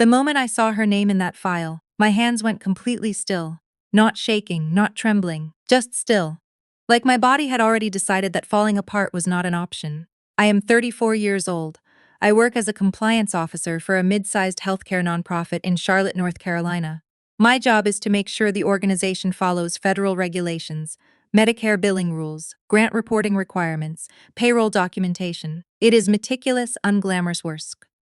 The moment I saw her name in that file, my hands went completely still. Not shaking, not trembling, just still. Like my body had already decided that falling apart was not an option. I am 34 years old. I work as a compliance officer for a mid-sized healthcare nonprofit in Charlotte, North Carolina. My job is to make sure the organization follows federal regulations, Medicare billing rules, grant reporting requirements, payroll documentation. It is meticulous, unglamorous work.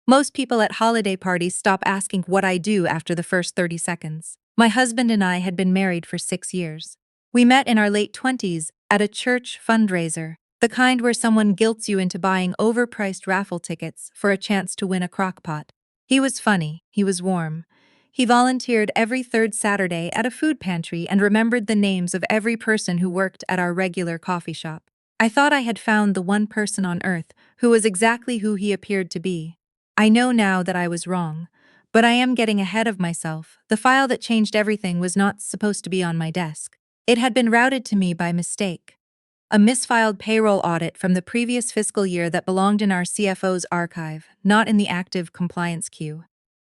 Most people at holiday parties stop asking what I do after the first 30 seconds. My husband and I had been married for 6 years. We met in our late 20s at a church fundraiser, the kind where someone guilts you into buying overpriced raffle tickets for a chance to win a crockpot. He was funny, he was warm. He volunteered every third Saturday at a food pantry and remembered the names of every person who worked at our regular coffee shop. I thought I had found the one person on earth who was exactly who he appeared to be. I know now that I was wrong, but I am getting ahead of myself. The file that changed everything was not supposed to be on my desk. It had been routed to me by mistake. A misfiled payroll audit from the previous fiscal year that belonged in our CFO's archive, not in the active compliance queue.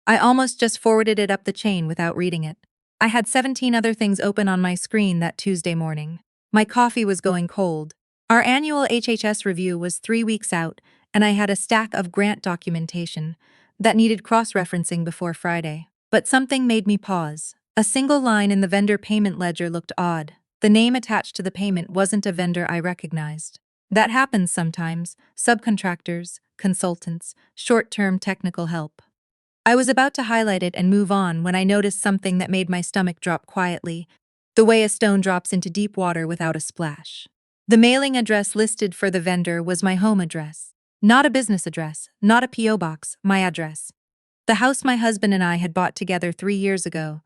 I almost just forwarded it up the chain without reading it. I had 17 other things open on my screen that Tuesday morning. My coffee was going cold. Our annual HHS review was 3 weeks out, and I had a stack of grant documentation that needed cross-referencing before Friday. But something made me pause. A single line in the vendor payment ledger looked odd. The name attached to the payment wasn't a vendor I recognized. That happens sometimes. Subcontractors, consultants, short-term technical help. I was about to highlight it and move on when I noticed something that made my stomach drop quietly, the way a stone drops into deep water without a splash. The mailing address listed for the vendor was my home address. Not a business address, not a P.O. box, my address. The house my husband and I had bought together 3 years ago.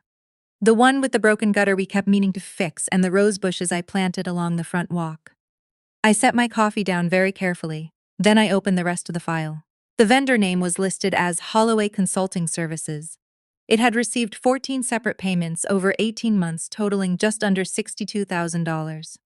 The one with the broken gutter we kept meaning to fix and the rose bushes I planted along the front walk. I set my coffee down very carefully, then I opened the rest of the file. The vendor name was listed as Holloway Consulting Services. It had received 14 separate payments over 18 months totaling just under $62,000.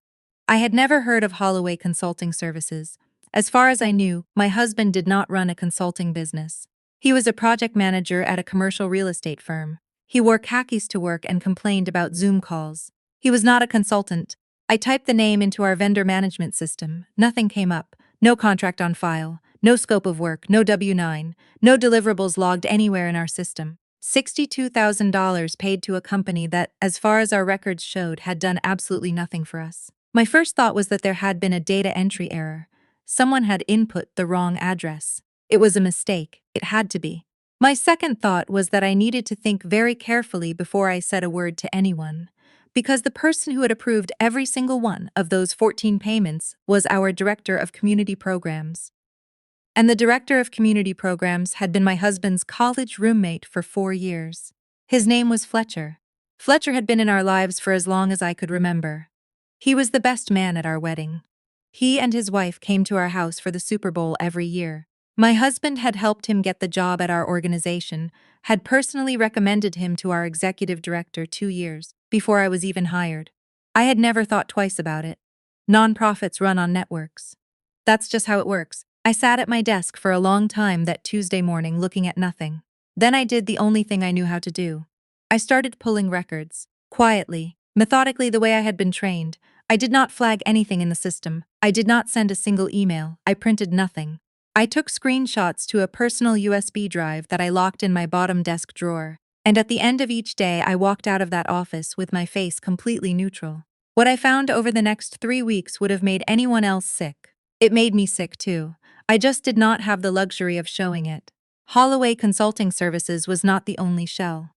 I had never heard of Holloway Consulting Services. As far as I knew, my husband did not run a consulting business. He was a project manager at a commercial real estate firm. He wore khakis to work and complained about Zoom calls. He was not a consultant. I typed the name into our vendor management system. Nothing came up. No contract on file. No scope of work. No W-9. No deliverables logged anywhere in our system. $62,000 paid to a company that, as far as our records showed, had done absolutely nothing for us. My first thought was that there had been a data entry error. Someone had input the wrong address. It was a mistake. It had to be. My second thought was that I needed to think very carefully before I said a word to anyone, because the person who had approved every single one of those 14 payments was our Director of Community Programs. And the Director of Community Programs had been my husband's college roommate for 4 years. His name was Fletcher. Fletcher had been in our lives for as long as I could remember. He was the best man at our wedding. He and his wife came to our house for the Super Bowl every year. My husband had helped him get the job at our organization, had personally recommended him to our executive director 2 years before I was even hired. I had never thought twice about it. Nonprofits run on networks. That's just how it works. I sat at my desk for a long time that Tuesday morning looking at nothing. Then I did the only thing I knew how to do. I started pulling records. Quietly, methodically the way I had been trained. I did not flag anything in the system. I did not send a single email. I printed nothing. I took screenshots to a personal USB drive that I locked in my bottom desk drawer, and at the end of each day I walked out of that office with my face completely neutral. What I found over the next 3 weeks would have made anyone else sick. It made me sick too. I just did not have the luxury of showing it. Holloway Consulting Services was not the only shell.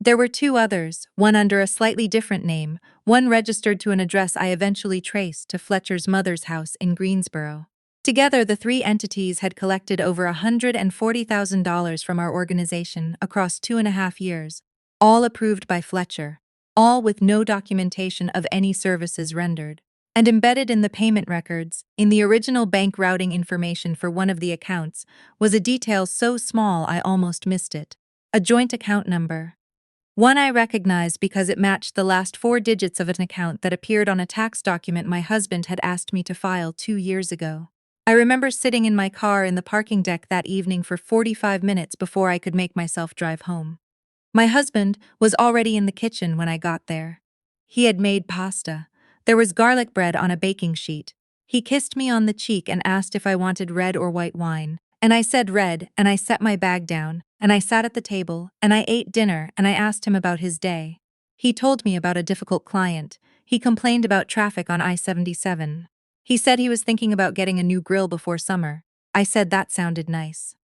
There were 2 others, one under a slightly different name, one registered to an address I eventually traced to Fletcher's mother's house in Greensboro. Together, the 3 entities had collected over $140,000 from our organization across 2.5 years, all approved by Fletcher, all with no documentation of any services rendered. And embedded in the payment records, in the original bank routing information for one of the accounts, was a detail so small I almost missed it. A joint account number. One I recognized because it matched the last 4 digits of an account that appeared on a tax document my husband had asked me to file 2 years ago. I remember sitting in my car in the parking deck that evening for 45 minutes before I could make myself drive home. My husband was already in the kitchen when I got there. He had made pasta. There was garlic bread on a baking sheet. He kissed me on the cheek and asked if I wanted red or white wine. And I said red, and I set my bag down, and I sat at the table, and I ate dinner, and I asked him about his day. He told me about a difficult client. He complained about traffic on I-77. He said he was thinking about getting a new grill before summer. I said that sounded nice.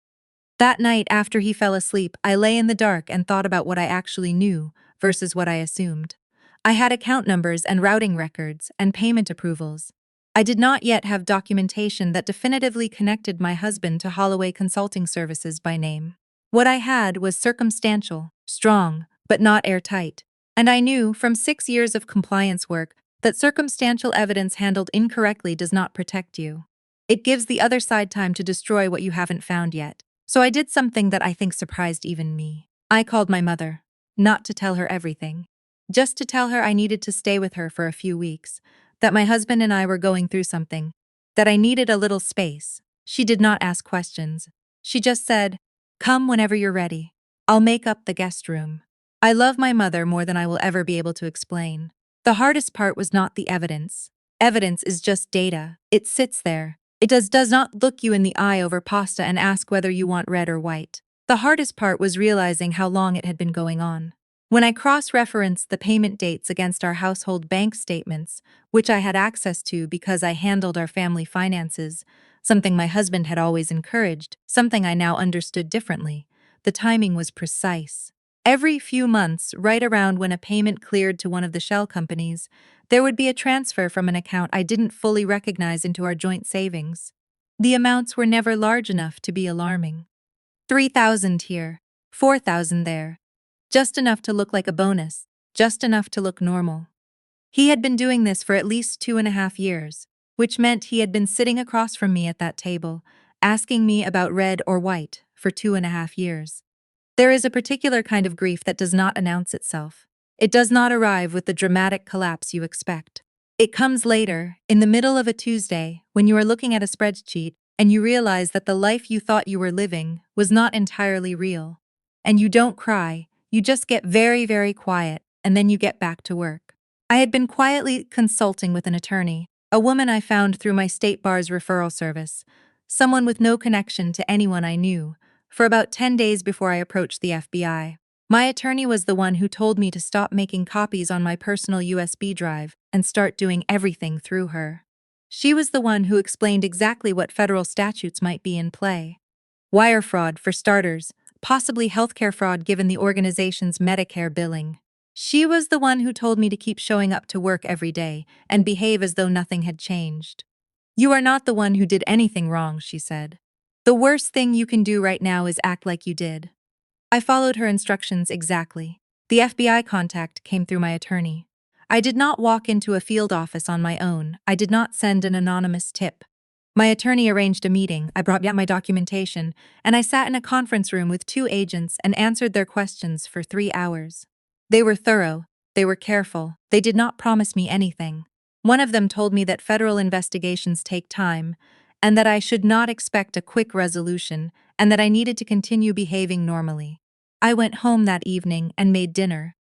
That night, after he fell asleep, I lay in the dark and thought about what I actually knew versus what I assumed. I had account numbers and routing records and payment approvals. I did not yet have documentation that definitively connected my husband to Holloway Consulting Services by name. What I had was circumstantial, strong, but not airtight. And I knew, from 6 years of compliance work, that circumstantial evidence handled incorrectly does not protect you. It gives the other side time to destroy what you haven't found yet. So I did something that I think surprised even me. I called my mother, not to tell her everything, just to tell her I needed to stay with her for a few weeks, that my husband and I were going through something, that I needed a little space. She did not ask questions. She just said, "Come whenever you're ready. I'll make up the guest room." I love my mother more than I will ever be able to explain. The hardest part was not the evidence. Evidence is just data. It sits there. It does not look you in the eye over pasta and ask whether you want red or white. The hardest part was realizing how long it had been going on. When I cross-referenced the payment dates against our household bank statements, which I had access to because I handled our family finances, something my husband had always encouraged, something I now understood differently, the timing was precise. Every few months, right around when a payment cleared to one of the shell companies, there would be a transfer from an account I didn't fully recognize into our joint savings. The amounts were never large enough to be alarming. 3,000 here, 4,000 there. Just enough to look like a bonus, just enough to look normal. He had been doing this for at least 2.5 years, which meant he had been sitting across from me at that table, asking me about red or white for 2.5 years. There is a particular kind of grief that does not announce itself. It does not arrive with the dramatic collapse you expect. It comes later, in the middle of a Tuesday, when you are looking at a spreadsheet and you realize that the life you thought you were living was not entirely real. And you don't cry, you just get very, very quiet, and then you get back to work. I had been quietly consulting with an attorney, a woman I found through my state bar's referral service, someone with no connection to anyone I knew, for about 10 days before I approached the FBI. My attorney was the one who told me to stop making copies on my personal USB drive and start doing everything through her. She was the one who explained exactly what federal statutes might be in play. Wire fraud, for starters, possibly healthcare fraud given the organization's Medicare billing. She was the one who told me to keep showing up to work every day and behave as though nothing had changed. "You are not the one who did anything wrong," she said. "The worst thing you can do right now is act like you did." I followed her instructions exactly. The FBI contact came through my attorney. I did not walk into a field office on my own. I did not send an anonymous tip. My attorney arranged a meeting, I brought my documentation, and I sat in a conference room with 2 agents and answered their questions for 3 hours. They were thorough, they were careful, they did not promise me anything. One of them told me that federal investigations take time, and that I should not expect a quick resolution, and that I needed to continue behaving normally. I went home that evening and made dinner.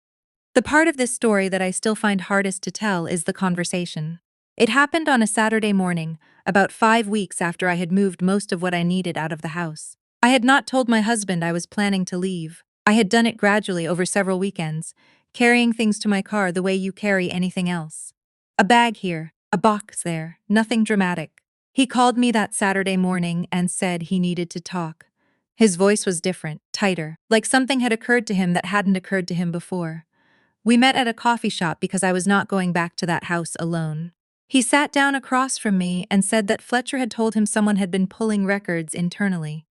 The part of this story that I still find hardest to tell is the conversation. It happened on a Saturday morning, about 5 weeks after I had moved most of what I needed out of the house. I had not told my husband I was planning to leave. I had done it gradually over several weekends, carrying things to my car the way you carry anything else. A bag here, a box there, nothing dramatic. He called me that Saturday morning and said he needed to talk. His voice was different, tighter, like something had occurred to him that hadn't occurred to him before. We met at a coffee shop because I was not going back to that house alone. He sat down across from me and said that Fletcher had told him someone had been pulling records internally,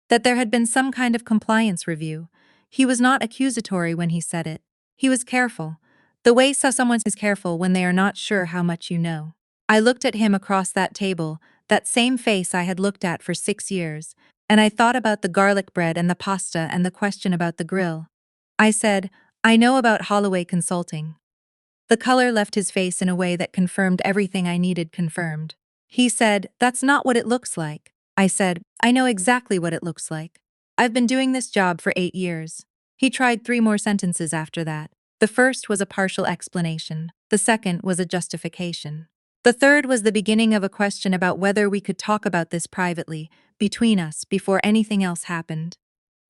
that there had been some kind of compliance review. He was not accusatory when he said it. He was careful, the way someone is careful when they are not sure how much you know. I looked at him across that table, that same face I had looked at for 6 years, and I thought about the garlic bread and the pasta and the question about the grill. I said, "I know about Holloway Consulting." The color left his face in a way that confirmed everything I needed confirmed. He said, "That's not what it looks like." I said, "I know exactly what it looks like. I've been doing this job for 8 years." He tried 3 more sentences after that. The first was a partial explanation. The second was a justification. The third was the beginning of a question about whether we could talk about this privately, between us, before anything else happened.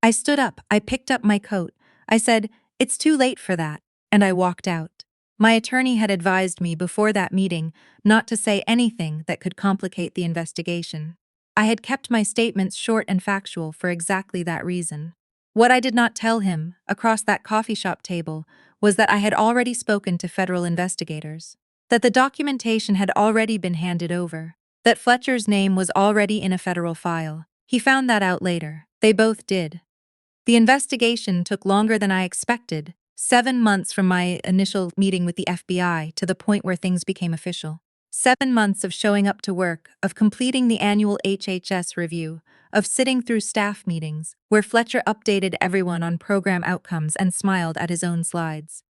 I stood up, I picked up my coat. I said, "It's too late for that," and I walked out. My attorney had advised me before that meeting not to say anything that could complicate the investigation. I had kept my statements short and factual for exactly that reason. What I did not tell him, across that coffee shop table, was that I had already spoken to federal investigators, that the documentation had already been handed over, that Fletcher's name was already in a federal file. He found that out later. They both did. The investigation took longer than I expected, 7 months from my initial meeting with the FBI to the point where things became official. 7 months of showing up to work, of completing the annual HHS review, of sitting through staff meetings, where Fletcher updated everyone on program outcomes and smiled at his own slides.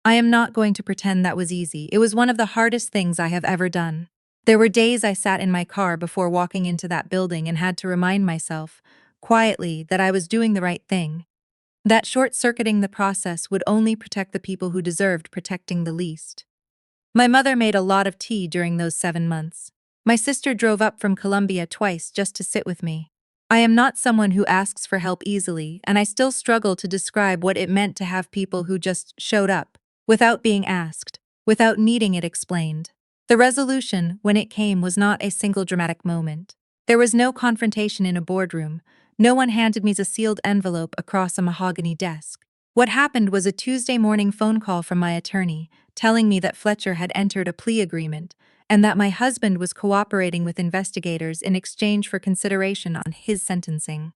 I am not going to pretend that was easy. It was one of the hardest things I have ever done. There were days I sat in my car before walking into that building and had to remind myself, quietly, that I was doing the right thing. That short-circuiting the process would only protect the people who deserved protecting the least. My mother made a lot of tea during those 7 months. My sister drove up from Colombia twice just to sit with me. I am not someone who asks for help easily, and I still struggle to describe what it meant to have people who just showed up, without being asked, without needing it explained. The resolution, when it came, was not a single dramatic moment. There was no confrontation in a boardroom. No one handed me a sealed envelope across a mahogany desk. What happened was a Tuesday morning phone call from my attorney, telling me that Fletcher had entered a plea agreement, and that my husband was cooperating with investigators in exchange for consideration on his sentencing.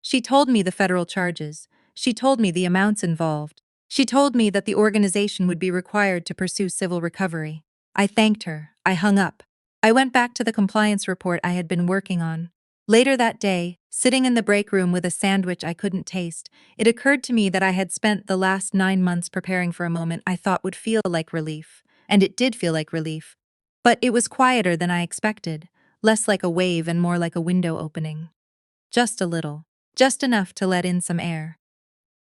She told me the federal charges. She told me the amounts involved. She told me that the organization would be required to pursue civil recovery. I thanked her. I hung up. I went back to the compliance report I had been working on. Later that day, sitting in the break room with a sandwich I couldn't taste, it occurred to me that I had spent the last 9 months preparing for a moment I thought would feel like relief. And it did feel like relief. But it was quieter than I expected, less like a wave and more like a window opening. Just a little. Just enough to let in some air.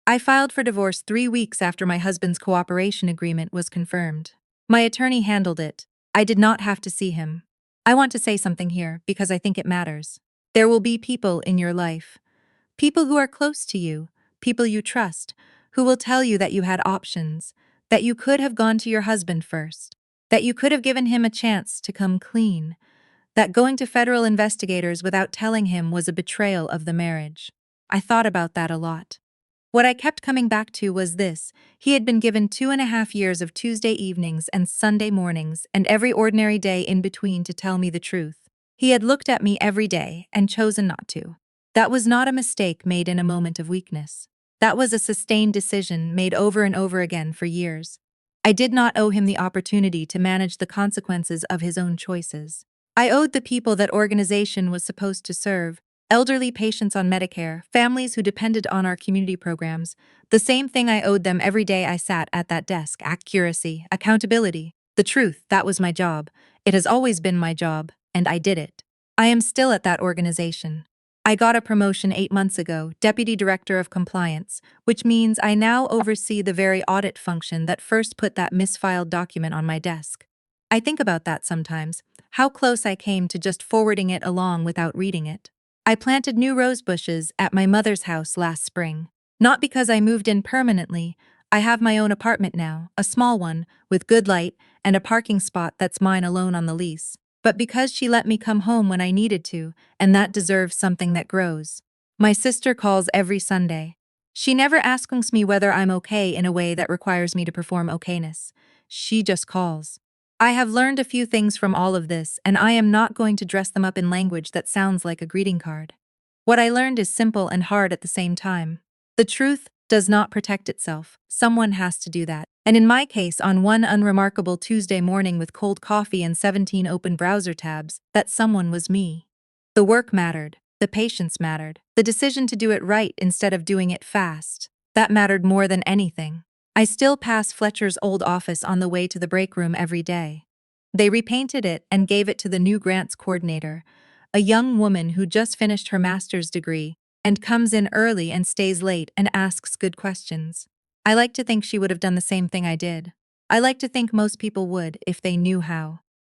I filed for divorce 3 weeks after my husband's cooperation agreement was confirmed. My attorney handled it. I did not have to see him. I want to say something here because I think it matters. There will be people in your life, people who are close to you, people you trust, who will tell you that you had options, that you could have gone to your husband first, that you could have given him a chance to come clean, that going to federal investigators without telling him was a betrayal of the marriage. I thought about that a lot. What I kept coming back to was this: he had been given 2.5 years of Tuesday evenings and Sunday mornings and every ordinary day in between to tell me the truth. He had looked at me every day and chosen not to. That was not a mistake made in a moment of weakness. That was a sustained decision made over and over again for years. I did not owe him the opportunity to manage the consequences of his own choices. I owed the people that organization was supposed to serve, elderly patients on Medicare, families who depended on our community programs, the same thing I owed them every day I sat at that desk: accuracy, accountability, the truth. That was my job. It has always been my job, and I did it. I am still at that organization. I got a promotion 8 months ago, Deputy Director of Compliance, which means I now oversee the very audit function that first put that misfiled document on my desk. I think about that sometimes, how close I came to just forwarding it along without reading it. I planted new rose bushes at my mother's house last spring. Not because I moved in permanently. I have my own apartment now, a small one, with good light, and a parking spot that's mine alone on the lease. But because she let me come home when I needed to, and that deserves something that grows. My sister calls every Sunday. She never asks me whether I'm okay in a way that requires me to perform okayness. She just calls. I have learned a few things from all of this, and I am not going to dress them up in language that sounds like a greeting card. What I learned is simple and hard at the same time. The truth does not protect itself. Someone has to do that. And in my case, on one unremarkable Tuesday morning with cold coffee and 17 open browser tabs, that someone was me. The work mattered. The patience mattered. The decision to do it right instead of doing it fast. That mattered more than anything. I still pass Fletcher's old office on the way to the break room every day. They repainted it and gave it to the new grants coordinator, a young woman who just finished her master's degree and comes in early and stays late and asks good questions. I like to think she would have done the same thing I did. I like to think most people would if they knew how.